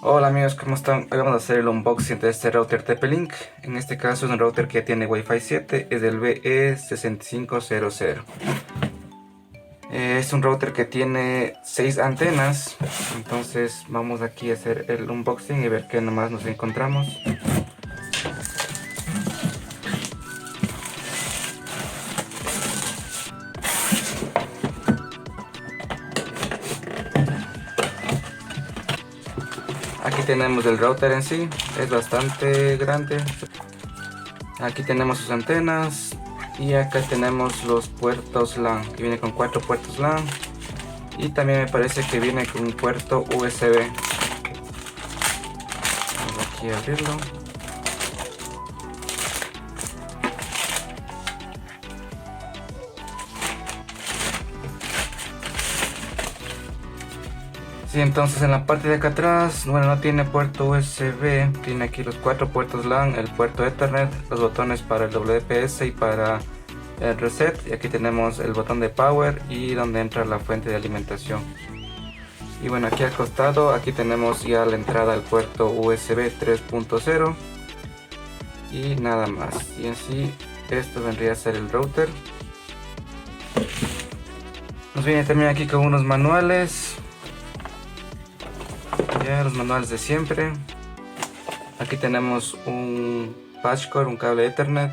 Hola amigos, ¿cómo están? Hoy vamos a hacer el unboxing de este router TP-Link. En este caso es un router que tiene Wi-Fi 7, es del BE6500. Es un router que tiene 6 antenas, entonces vamos aquí a hacer el unboxing y ver qué nomás nos encontramos. Aquí tenemos el router en sí, es bastante grande. Aquí tenemos sus antenas y acá tenemos los puertos LAN, que viene con 4 puertos LAN y también me parece que viene con un puerto USB. Vamos aquí a abrirlo. Sí, entonces en la parte de acá atrás, bueno, no tiene puerto USB, tiene aquí los 4 puertos LAN, el puerto Ethernet, los botones para el WPS y para el reset, y aquí tenemos el botón de power y donde entra la fuente de alimentación. Y bueno, aquí al costado, aquí tenemos ya la entrada al puerto USB 3.0 y nada más. Y en sí, esto vendría a ser el router. Nos viene también aquí con unos manuales. Ya los manuales de siempre. Aquí tenemos un patchcore, un cable Ethernet.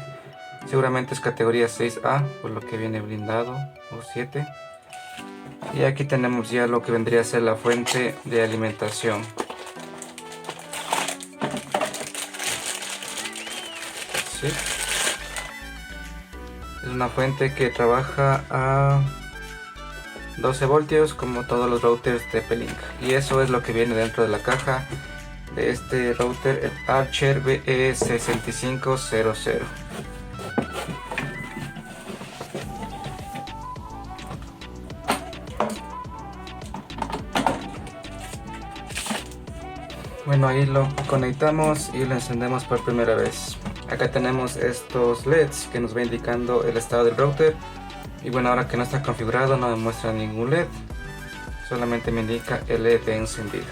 Seguramente es categoría 6A, por lo que viene blindado, o 7. Y aquí tenemos ya lo que vendría a ser la fuente de alimentación. ¿Sí? Es una fuente que trabaja a 12 voltios como todos los routers TP-Link. Y eso es lo que viene dentro de la caja de este router, el Archer BE6500. Bueno, ahí lo conectamos y lo encendemos por primera vez. Acá tenemos estos LEDs que nos va indicando el estado del router. Y bueno, ahora que no está configurado no me muestra ningún LED, solamente me indica el LED de encendido.